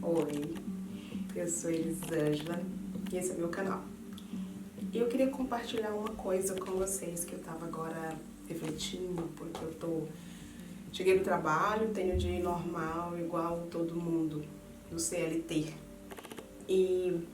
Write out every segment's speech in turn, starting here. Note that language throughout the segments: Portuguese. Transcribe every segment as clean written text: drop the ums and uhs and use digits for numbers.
Oi, eu sou Elisângela e esse é meu canal. Eu queria compartilhar uma coisa com vocês que eu tava agora refletindo, porque cheguei do trabalho, tenho dia normal, igual todo mundo do CLT. E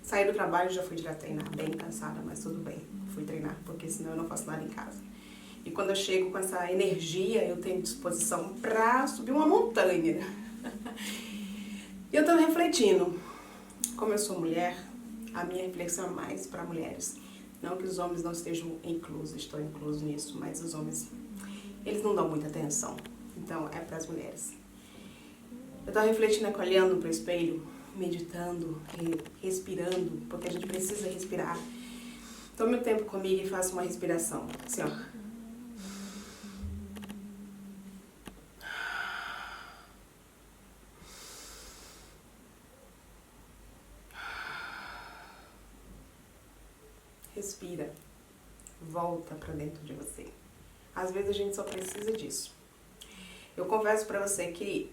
saí do trabalho e já fui direto treinar, bem cansada, mas tudo bem, fui treinar, porque senão eu não faço nada em casa. E quando eu chego com essa energia, eu tenho disposição pra subir uma montanha. E eu tava refletindo, como eu sou mulher, a minha reflexão é mais para mulheres. Não que os homens não estejam inclusos, estou incluso nisso, mas os homens, eles não dão muita atenção. Então, é para as mulheres. Eu tava refletindo, olhando pro espelho, meditando, respirando, porque a gente precisa respirar. Tome o tempo comigo e faça uma respiração. Assim, ó. Respira, volta pra dentro de você. Às vezes a gente só precisa disso. Eu confesso pra você que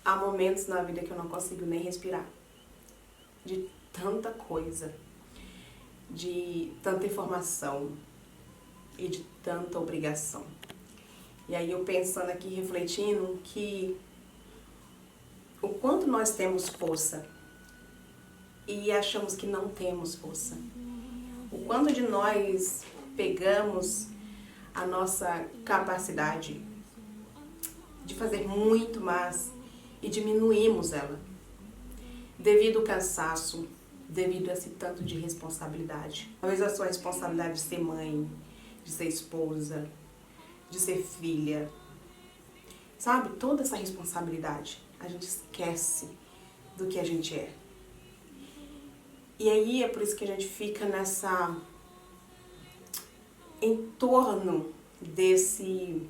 há momentos na vida que eu não consigo nem respirar. De tanta coisa, de tanta informação e de tanta obrigação. E aí eu pensando aqui, refletindo que o quanto nós temos força e achamos que não temos força. O quanto de nós pegamos a nossa capacidade de fazer muito mais e diminuímos ela, devido ao cansaço, devido a esse tanto de responsabilidade. Talvez a sua responsabilidade de ser mãe, de ser esposa, de ser filha, sabe? Toda essa responsabilidade, a gente esquece do que a gente é. E aí é por isso que a gente fica em torno desse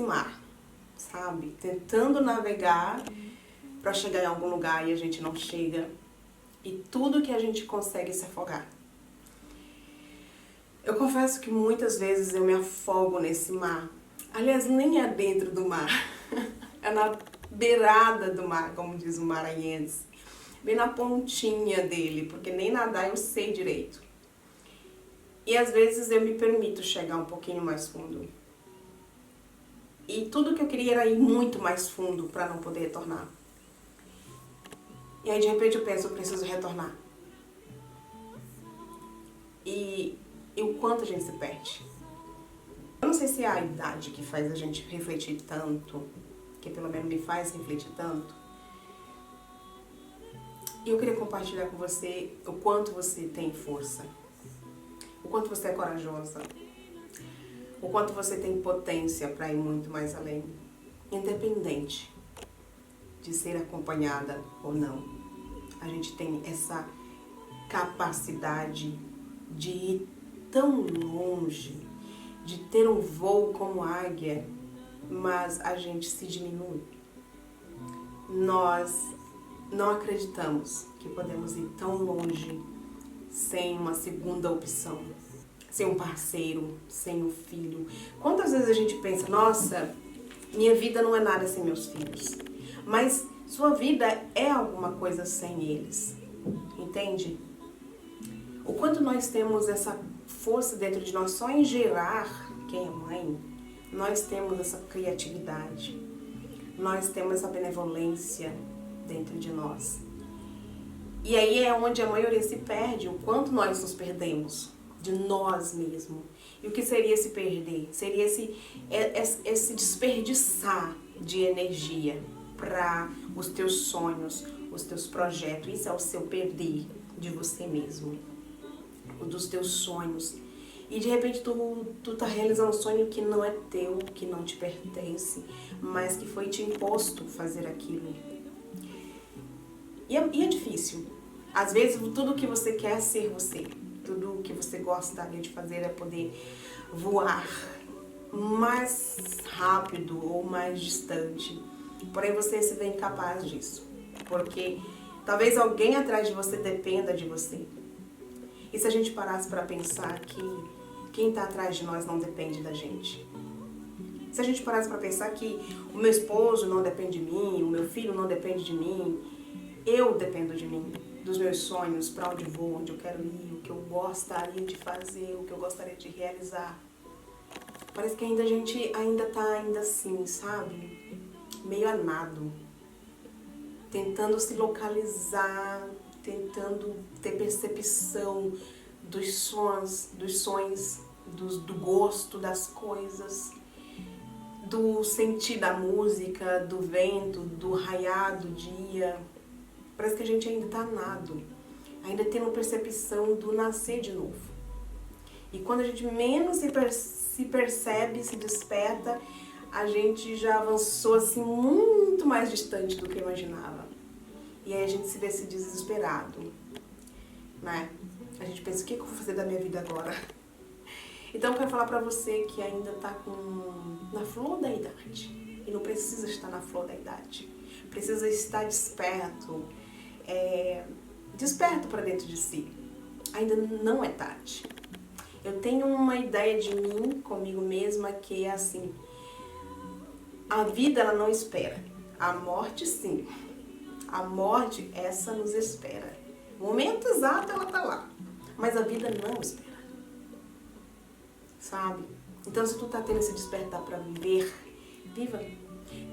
mar, sabe? Tentando navegar para chegar em algum lugar e a gente não chega. E tudo que a gente consegue é se afogar. Eu confesso que muitas vezes eu me afogo nesse mar. Aliás, nem é dentro do mar. É na beirada do mar, como diz o maranhense. Bem na pontinha dele, porque nem nadar eu sei direito. E às vezes eu me permito chegar um pouquinho mais fundo. E tudo que eu queria era ir muito mais fundo para não poder retornar. E aí de repente eu penso, eu preciso retornar. E o quanto a gente se perde. Eu não sei se é a idade que faz a gente refletir tanto, que pelo menos me faz refletir tanto. E eu queria compartilhar com você o quanto você tem força, o quanto você é corajosa, o quanto você tem potência para ir muito mais além, independente de ser acompanhada ou não. A gente tem essa capacidade de ir tão longe, de ter um voo como águia, mas a gente se diminui. Nós não acreditamos que podemos ir tão longe sem uma segunda opção, sem um parceiro, sem um filho. Quantas vezes a gente pensa, nossa, minha vida não é nada sem meus filhos, mas sua vida é alguma coisa sem eles, entende? O quanto nós temos essa força dentro de nós só em gerar quem é mãe, nós temos essa criatividade, nós temos essa benevolência dentro de nós. E aí é onde a maioria se perde, o quanto nós nos perdemos de nós mesmos. E o que seria se perder? Seria esse desperdiçar de energia para os teus sonhos, os teus projetos. Isso é o seu perder de você mesmo, dos teus sonhos. E de repente tu tá realizando um sonho que não é teu, que não te pertence, mas que foi te imposto fazer aquilo. E é difícil. Às vezes tudo que você quer é ser você. Tudo que você gostaria de fazer é poder voar mais rápido ou mais distante. Porém você se vê incapaz disso. Porque talvez alguém atrás de você dependa de você. E se a gente parasse para pensar que quem está atrás de nós não depende da gente? Se a gente parasse para pensar que o meu esposo não depende de mim, o meu filho não depende de mim, eu dependo de mim, dos meus sonhos, para onde vou, onde eu quero ir, o que eu gostaria de fazer, o que eu gostaria de realizar. Parece que a gente ainda tá assim, sabe? Meio a nado, tentando se localizar, tentando ter percepção dos sons, do gosto das coisas, do sentir da música, do vento, do raiar do dia. Parece que a gente ainda tá nado, ainda tendo percepção do nascer de novo. E quando a gente menos se percebe, se desperta, a gente já avançou assim muito mais distante do que imaginava. E aí a gente se vê se desesperado, né? A gente pensa, o que eu vou fazer da minha vida agora? Então eu quero falar pra você que ainda tá na flor da idade. E não precisa estar na flor da idade. Precisa estar desperto. Desperto pra dentro de si. Ainda não é tarde. Eu tenho uma ideia de mim, comigo mesma, que é assim. A vida, ela não espera. A morte, sim. A morte, essa nos espera. No momento exato, ela tá lá. Mas a vida não espera. Sabe? Então, se tu tá tendo esse despertar pra viver, viva.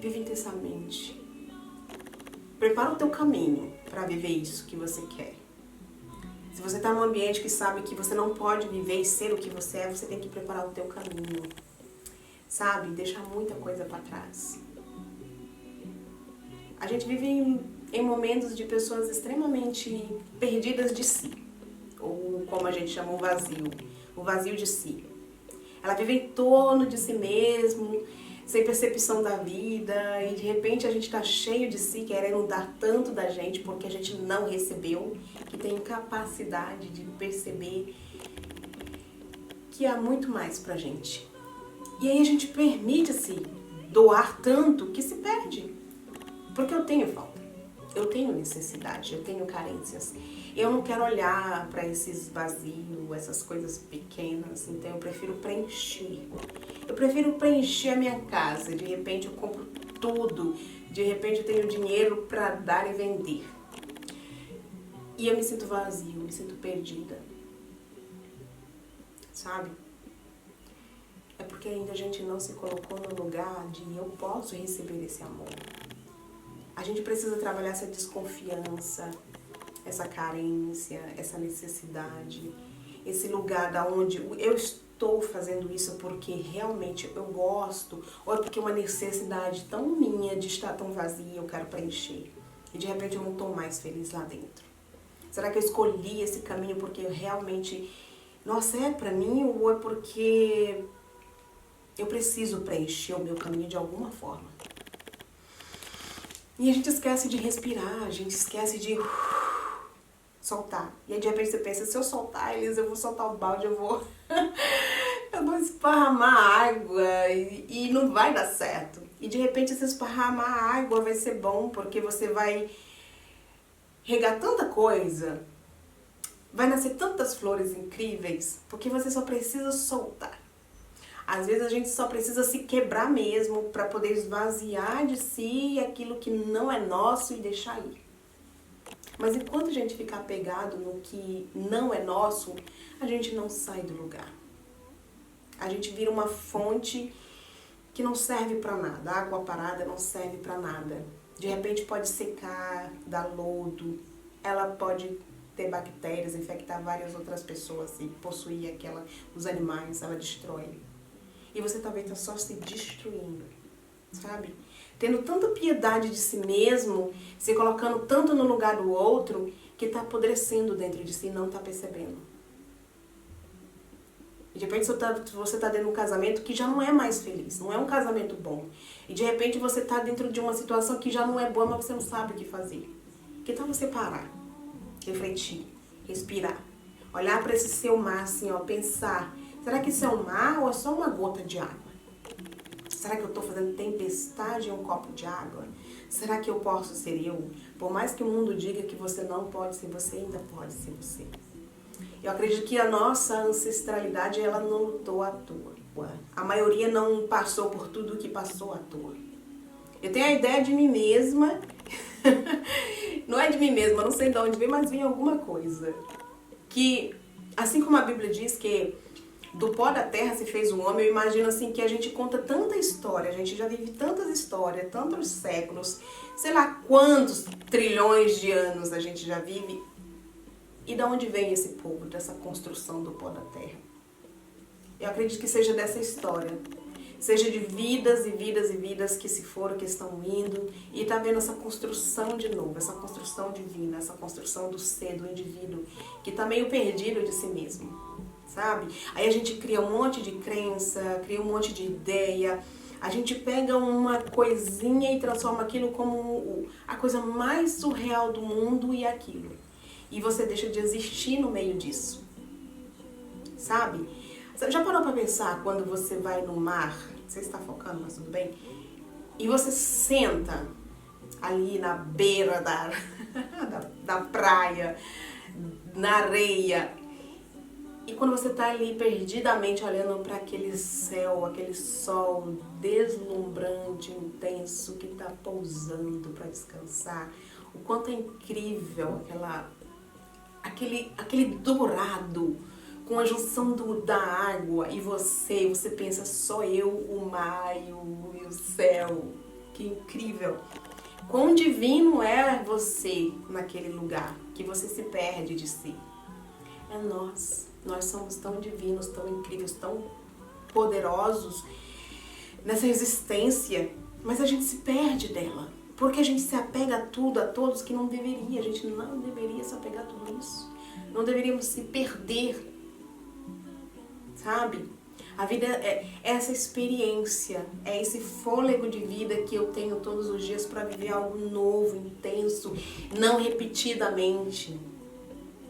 Viva intensamente. Prepara o teu caminho pra viver isso que você quer. Se você tá num ambiente que sabe que você não pode viver e ser o que você é, você tem que preparar o teu caminho. Sabe? Deixar muita coisa pra trás. A gente vive em momentos de pessoas extremamente perdidas de si. Ou como a gente chama, o vazio de si. Ela vive em torno de si mesmo, sem percepção da vida, e de repente a gente está cheio de si, querendo dar tanto da gente porque a gente não recebeu, que tem capacidade de perceber que há muito mais pra gente. E aí a gente permite-se doar tanto que se perde. Porque eu tenho falta, eu tenho necessidade, eu tenho carências. Eu não quero olhar para esses vazios, essas coisas pequenas, então eu prefiro preencher. Eu prefiro preencher a minha casa, de repente eu compro tudo, de repente eu tenho dinheiro para dar e vender. E eu me sinto vazio, me sinto perdida. Sabe? É porque ainda a gente não se colocou no lugar de eu posso receber esse amor. A gente precisa trabalhar essa desconfiança, essa carência, essa necessidade, esse lugar da onde eu estou fazendo isso porque realmente eu gosto, ou é porque é uma necessidade tão minha de estar tão vazia, eu quero preencher. E de repente eu não estou mais feliz lá dentro. Será que eu escolhi esse caminho porque eu realmente, nossa, é pra mim, ou é porque eu preciso preencher o meu caminho de alguma forma? E a gente esquece de respirar, a gente esquece de soltar. E aí de repente você pensa, se eu soltar, Elisa, eu vou soltar o balde, eu vou esparramar água e não vai dar certo. E de repente se esparramar água vai ser bom, porque você vai regar tanta coisa, vai nascer tantas flores incríveis, porque você só precisa soltar. Às vezes a gente só precisa se quebrar mesmo para poder esvaziar de si aquilo que não é nosso e deixar ir. Mas enquanto a gente ficar apegado no que não é nosso, a gente não sai do lugar. A gente vira uma fonte que não serve para nada. A água parada não serve para nada. De repente pode secar, dar lodo, ela pode ter bactérias, infectar várias outras pessoas e possuir os animais, ela destrói. E você talvez está só se destruindo, sabe? Tendo tanta piedade de si mesmo, se colocando tanto no lugar do outro, que está apodrecendo dentro de si e não está percebendo. E de repente você está dentro de um casamento que já não é mais feliz, não é um casamento bom. E de repente você está dentro de uma situação que já não é boa, mas você não sabe o que fazer. Que tal você parar, refletir, respirar, olhar para esse seu mar assim, ó, pensar... Será que isso é um mar ou é só uma gota de água? Será que eu estou fazendo tempestade em um copo de água? Será que eu posso ser eu? Por mais que o mundo diga que você não pode ser você, ainda pode ser você. Eu acredito que a nossa ancestralidade, ela não lutou à toa. A maioria não passou por tudo o que passou à toa. Eu tenho a ideia de mim mesma, não é de mim mesma, não sei de onde vem, mas vem alguma coisa. Que, assim como a Bíblia diz que do pó da terra se fez um homem, eu imagino assim que a gente conta tanta história, a gente já vive tantas histórias, tantos séculos, sei lá quantos trilhões de anos a gente já vive. E de onde vem esse povo, dessa construção do pó da terra? Eu acredito que seja dessa história. Seja de vidas e vidas e vidas que se foram, que estão indo, e tá vendo essa construção de novo, essa construção divina, essa construção do ser, do indivíduo, que tá meio perdido de si mesmo, sabe? Aí a gente cria um monte de crença, cria um monte de ideia, a gente pega uma coisinha e transforma aquilo como a coisa mais surreal do mundo e aquilo. E você deixa de existir no meio disso, sabe? Você já parou pra pensar quando você vai no mar, você está focando, mas tudo bem, e você senta ali na beira da praia, na areia, e quando você tá ali perdidamente olhando para aquele céu, aquele sol deslumbrante, intenso, que tá pousando para descansar, o quanto é incrível aquele dourado, com a junção da água e você pensa só eu, o mar e o céu, que incrível. Quão divino é você naquele lugar, que você se perde de si. É nós somos tão divinos, tão incríveis, tão poderosos nessa existência, mas a gente se perde dela, porque a gente se apega a tudo, a todos, que não deveria, a gente não deveria se apegar a tudo isso, não deveríamos se perder. Sabe? A vida é essa experiência, é esse fôlego de vida que eu tenho todos os dias para viver algo novo, intenso, não repetidamente,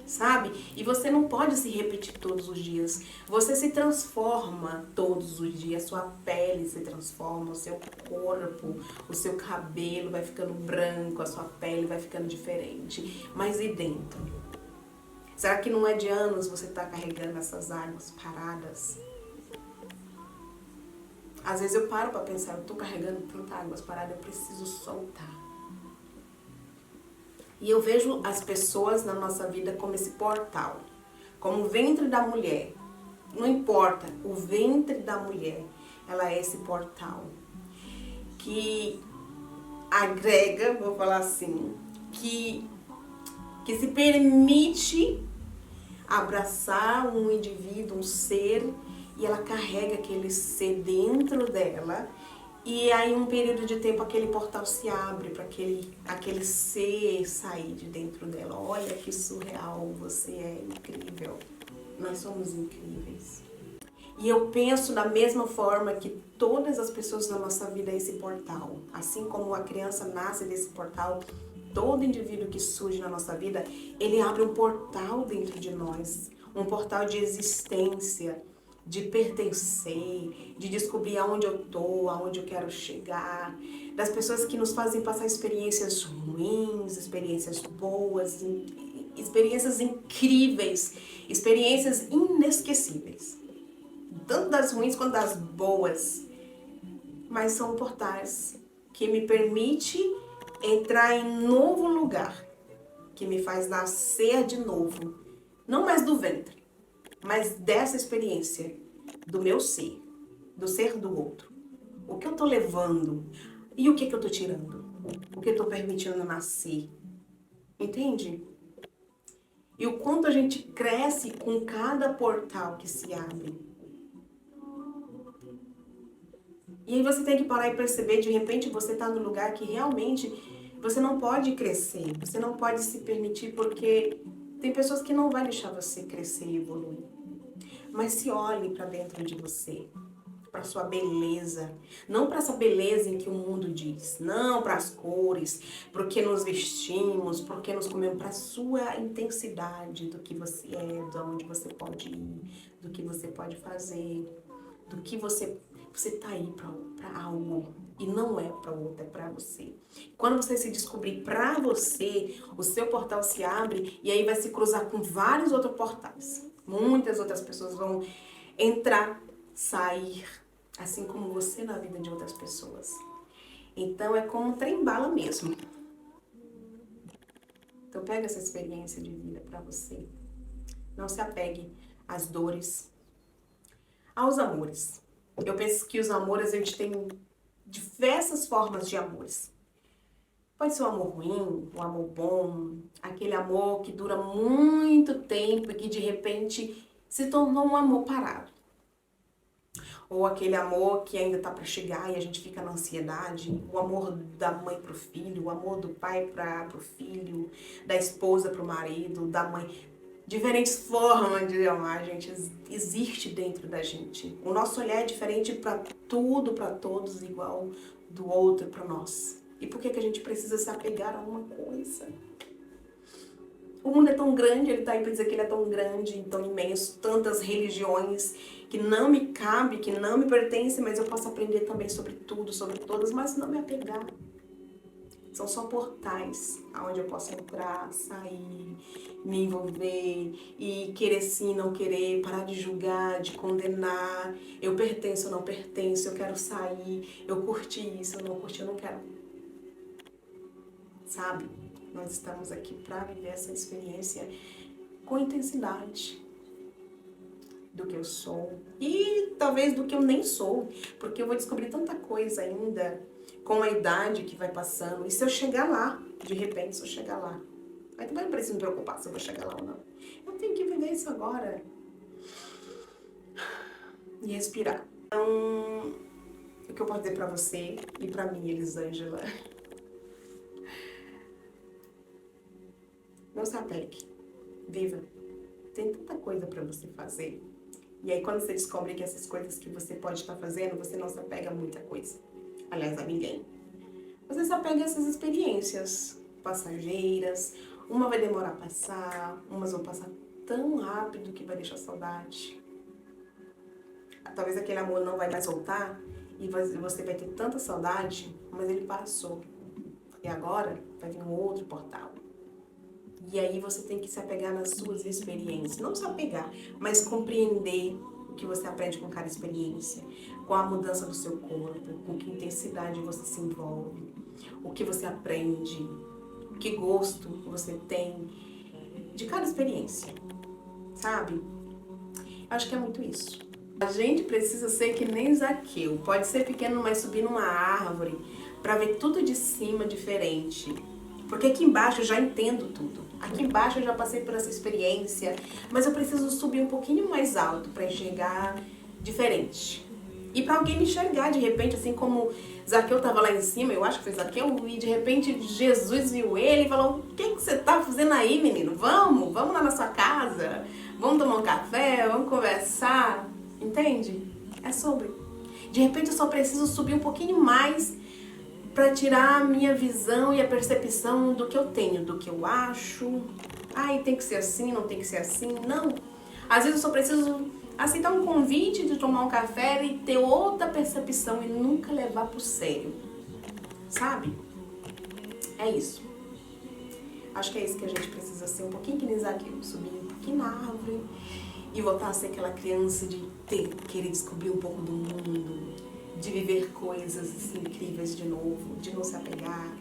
sabe? E você não pode se repetir todos os dias. Você se transforma todos os dias, a sua pele se transforma, o seu corpo, o seu cabelo vai ficando branco, a sua pele vai ficando diferente. Mas e dentro? Será que não é de anos você tá carregando essas águas paradas? Às vezes eu paro para pensar, eu tô carregando tanta águas paradas, eu preciso soltar. E eu vejo as pessoas na nossa vida como esse portal, como o ventre da mulher. Não importa, o ventre da mulher, ela é esse portal que agrega, vou falar assim, que se permite abraçar um indivíduo, um ser, e ela carrega aquele ser dentro dela, e aí um período de tempo aquele portal se abre para aquele ser sair de dentro dela. Olha que surreal, você é incrível, nós somos incríveis. E eu penso da mesma forma que todas as pessoas na nossa vida é esse portal, assim como a criança nasce desse portal. Todo indivíduo que surge na nossa vida, ele abre um portal dentro de nós, um portal de existência, de pertencer, de descobrir aonde eu tô, aonde eu quero chegar, das pessoas que nos fazem passar experiências ruins, experiências boas, experiências incríveis, experiências inesquecíveis, tanto das ruins quanto das boas, mas são portais que me permitem entrar em novo lugar, que me faz nascer de novo, não mais do ventre, mas dessa experiência do meu ser, do ser do outro. O que eu tô levando e o que eu tô tirando, o que eu tô permitindo nascer, entende? E o quanto a gente cresce com cada portal que se abre. E aí você tem que parar e perceber, de repente você tá no lugar que realmente você não pode crescer, você não pode se permitir, porque tem pessoas que não vão deixar você crescer e evoluir. Mas se olhe para dentro de você, para sua beleza, não para essa beleza em que o mundo diz, não para as cores, para o que nos vestimos, para o que nos comemos, para a sua intensidade do que você é, de onde você pode ir, do que você pode fazer, do que você tá aí para algo e não é para outro, é para você. Quando você se descobrir para você, o seu portal se abre e aí vai se cruzar com vários outros portais. Muitas outras pessoas vão entrar, sair, assim como você na vida de outras pessoas. Então é como um trem-bala mesmo. Então pega essa experiência de vida para você. Não se apegue às dores, aos amores. Eu penso que os amores, a gente tem diversas formas de amores. Pode ser um amor ruim, um amor bom, aquele amor que dura muito tempo e que de repente se tornou um amor parado. Ou aquele amor que ainda tá para chegar e a gente fica na ansiedade. O amor da mãe pro filho, o amor do pai pro filho, da esposa pro marido, da mãe. Diferentes formas de amar, gente, existe dentro da gente. O nosso olhar é diferente para tudo, para todos, igual do outro para nós. E por que a gente precisa se apegar a uma coisa? O mundo é tão grande, ele tá aí para dizer que ele é tão grande, tão imenso, tantas religiões que não me cabe, que não me pertence, mas eu posso aprender também sobre tudo, sobre todas, mas não me apegar. São só portais onde eu posso entrar, sair, me envolver e querer sim, não querer, parar de julgar, de condenar. Eu pertenço ou não pertenço, eu quero sair, eu curti isso, eu não curti, eu não quero. Sabe? Nós estamos aqui para viver essa experiência com intensidade do que eu sou e talvez do que eu nem sou, porque eu vou descobrir tanta coisa ainda com a idade que vai passando. E se eu chegar lá, de repente, se eu chegar lá, aí também não preciso me preocupar se eu vou chegar lá ou não. Eu tenho que viver isso agora e respirar. Então, o que eu posso dizer pra você e pra mim, Elisângela, não se apegue, viva. Tem tanta coisa pra você fazer. E aí quando você descobre que essas coisas que você pode estar fazendo, você não se apega a muita coisa. Aliás, a ninguém. Você se apega a essas experiências passageiras. Uma vai demorar a passar, umas vão passar tão rápido que vai deixar saudade. Talvez aquele amor não vai mais voltar e você vai ter tanta saudade, mas ele passou. E agora vai vir um outro portal. E aí você tem que se apegar nas suas experiências. Não se apegar, mas compreender o que você aprende com cada experiência, com a mudança do seu corpo, com que intensidade você se envolve, o que você aprende, que gosto você tem de cada experiência, sabe? Acho que é muito isso. A gente precisa ser que nem Zaqueu. Pode ser pequeno, mas subir numa árvore para ver tudo de cima diferente. Porque aqui embaixo eu já entendo tudo. Aqui embaixo eu já passei por essa experiência, mas eu preciso subir um pouquinho mais alto para enxergar diferente. E para alguém me enxergar de repente, assim como Zaqueu estava lá em cima, eu acho que foi Zaqueu, e de repente Jesus viu ele e falou: o que você tá fazendo aí, menino? Vamos lá na sua casa, vamos tomar um café, vamos conversar, entende? É sobre. De repente eu só preciso subir um pouquinho mais para tirar a minha visão e a percepção do que eu tenho, do que eu acho. Ai, tem que ser assim, não tem que ser assim. Não. Às vezes eu só preciso aceitar um convite de tomar um café e ter outra percepção e nunca levar pro sério. Sabe? É isso. Acho que é isso que a gente precisa ser, um pouquinho que nem Zaqueu, subir um pouquinho na árvore e voltar a ser aquela criança de querer descobrir um pouco do mundo, de viver coisas assim, incríveis de novo, de não se apegar.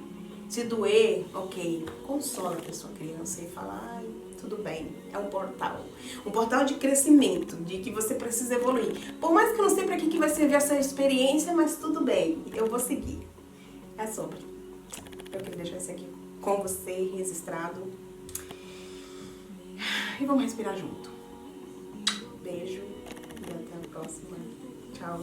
Se doer, ok, consola a sua criança e fala: ai, tudo bem, é um portal de crescimento, de que você precisa evoluir. Por mais que eu não sei para que vai servir essa experiência, mas tudo bem, eu vou seguir. É sobre. Eu queria deixar isso aqui com você, registrado. E vamos respirar junto. Beijo e até a próxima. Tchau.